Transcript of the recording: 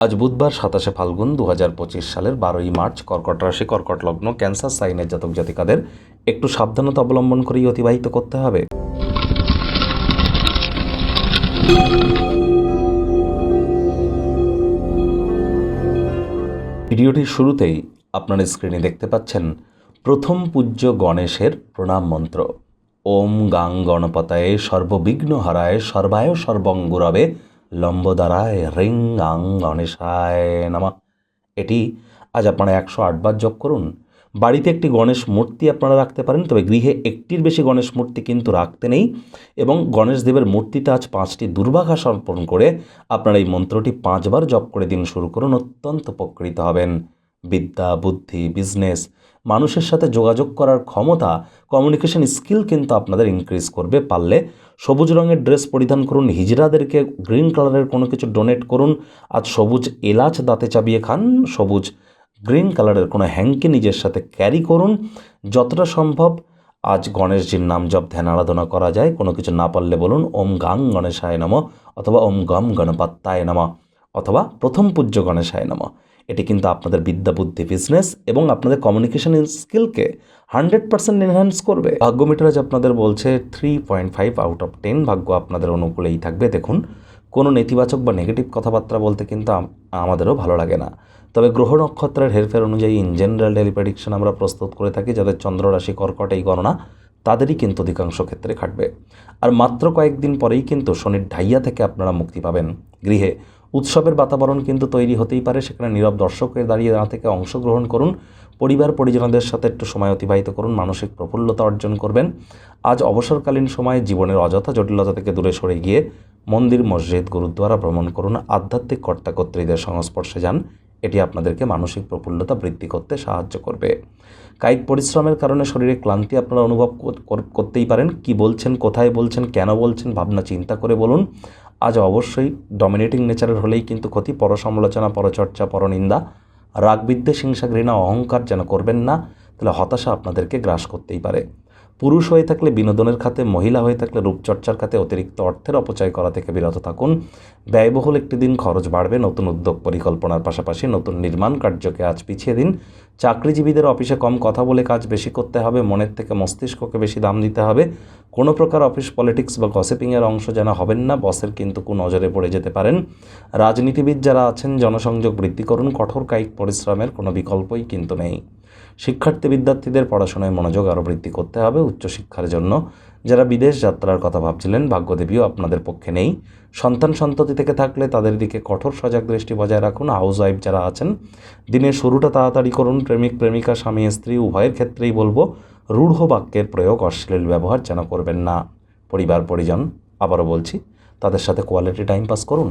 আজ বুধবার 27 ফাল্গুন 2025 সালের 12ই মার্চ। কর্কট রাশি, কর্কট লগ্ন, ক্যান্সার সাইনের জাতক জাতিকাদের একটু সাবধানতা অবলম্বন করেই অতিবাহিত করতে হবে। ভিডিওটির শুরুতেই আপনারা স্ক্রিনে দেখতে পাচ্ছেন প্রথম পূজ্য গণেশের প্রণাম মন্ত্র। ওম গাং গণপতায়ে সর্ববিঘ্ন হারায় সর্বায় সর্বঙ্গুরবে লম্বদারায় রিং গাং গণেশায় নমঃ। এটি আজ আপনারা 108 বার জপ করুন। বাড়িতে একটি গণেশ মূর্তি আপনারা রাখতে পারেন, তবে গৃহে একটির বেশি গণেশ মূর্তি কিন্তু রাখতে নেই। এবং গণেশ দেবের মূর্তিতে আজ 5টি দুর্বাঘা সমর্পণ করে আপনারা এই মন্ত্রটি 5 বার জপ করে দিন শুরু করুন। অত্যন্ত উপকৃত হবেন। বিদ্যা, বুদ্ধি, বিজনেস, মানুষের সাথে যোগাযোগ করার ক্ষমতা, কমিউনিকেশন স্কিল কিন্তু আপনাদের ইনক্রিজ করবে। পারলে সবুজ রঙের ড্রেস পরিধান করুন, হিজড়াদেরকে গ্রিন কালারের কোনো কিছু ডোনেট করুন। আজ সবুজ এলাচ দাঁতে চাবিয়ে খান, সবুজ গ্রিন কালারের কোনো হ্যাঙ্কি নিজের সাথে ক্যারি করুন। যতটা সম্ভব আজ গণেশজির নাম জপ ধ্যান আরাধনা করা যায়। কোনো কিছু না পারলে বলুন ওম গাং গণেশায় নমঃ, অথবা ওম গম গণপত্তায় নমঃ, অথবা প্রথম পূজ্য গণেশায় নমঃ। এটি কিন্তু আপনাদের বিদ্যা, বুদ্ধি, বিজনেস এবং আপনাদের কমিউনিকেশন স্কিলকে 100% এনহ্যান্স করবে। ভাগ্য মিটার আজ আপনাদের বলছে 3.5 আউট অফ 10। ভাগ্য আপনাদের অনুকূলেই থাকবে। দেখুন, কোনো নেতিবাচক বা নেগেটিভ কথাবার্তা বলতে কিন্তু আমাদেরও ভালো লাগে না, তবে গ্রহ নক্ষত্রের হেরফের অনুযায়ী ইন জেনারেল ডেলি প্রেডিকশন আমরা প্রস্তুত করে থাকি। যাদের চন্দ্র রাশি কর্কট এই গণনা তাদেরই কিন্তু অধিকাংশ ক্ষেত্রে খাটবে। আর মাত্র কয়েকদিন পরেই কিন্তু শনির ঢাইয়া থেকে আপনারা মুক্তি পাবেন। গৃহে উৎসবের বাতাবরণ কিন্তু তৈরি হতেই পারে, সেখানে নীরব দর্শকের দাঁড়িয়ে না থেকে অংশগ্রহণ করুন। পরিবার পরিজনদের সাথে একটু সময় অতিবাহিত করুন, মানসিক প্রফুল্লতা অর্জন করবেন। আজ অবসরকালীন সময়ে জীবনের অযথা জটিলতা থেকে দূরে সরে গিয়ে মন্দির, মসজিদ, গুরুদ্বারা ভ্রমণ করুন। আধ্যাত্মিক কর্তাকর্ত্রীদের সংস্পর্শে যান, এটি আপনাদেরকে মানসিক প্রফুল্লতা বৃদ্ধি করতে সাহায্য করবে। কায়িক পরিশ্রমের কারণে শরীরে ক্লান্তি আপনারা অনুভব করতেই পারেন। কি বলছেন, কোথায় বলছেন, কেন বলছেন, ভাবনা চিন্তা করে বলুন। আজ অবশ্যই ডমিনেটিং নেচারের হলেই কিন্তু ক্ষতি। পরসমালোচনা, পরচর্চা, পরনিন্দা, রাগ, বিদ্বেষ, হিংসা, ঘৃণা, অহংকার যেন করবেন না, তাহলে হতাশা আপনাদেরকে গ্রাস করতেই পারে। পুরুষ হয়ে থাকলে বিনোদনের খাতে, মহিলা হয়ে থাকলে রূপচর্চার খাতে অতিরিক্ত অর্থের অপচয় করা থেকে বিরত থাকুন। ব্যয়বহুল একটি দিন, খরচ বাড়বে। নতুন উদ্যোগ পরিকল্পনার পাশাপাশি নতুন নির্মাণ কার্যকে আজ পিছিয়ে দিন। চাকরিজীবীদের অফিসে কম কথা বলে কাজ বেশি করতে হবে, মনের থেকে মস্তিষ্ককে বেশি দাম দিতে হবে। কোনো প্রকার অফিস পলিটিক্স বা গসিপিংয়ের অংশ যেন হবেন না, বসের কিন্তু নজরে পড়ে যেতে পারেন। রাজনীতিবিদ যারা আছেন জনসংযোগ বৃদ্ধি করুন। কঠোর কায়িক পরিশ্রমের কোনো বিকল্পই কিন্তু নেই। শিক্ষার্থী বিদ্যার্থীদের পড়াশোনায় মনোযোগ আরও বৃদ্ধি করতে হবে উচ্চশিক্ষার জন্য। যারা বিদেশ যাত্রার কথা ভাবছিলেন, ভাগ্যদেবীও আপনাদের পক্ষে নেই। সন্তান সন্ততি থেকে থাকলে তাদের দিকে কঠোর সজাগ দৃষ্টি বজায় রাখুন। হাউস ওয়াইফ যারা আছেন, দিনের শুরুটা তাড়াতাড়ি করুন। প্রেমিক প্রেমিকা, স্বামী স্ত্রী উভয়ের ক্ষেত্রেই বলবো রূঢ় বাক্যের প্রয়োগ, অশ্লীল ব্যবহার যেন করবেন না। পরিবার পরিজন, আবারও বলছি, তাদের সাথে কোয়ালিটি টাইম পাস করুন।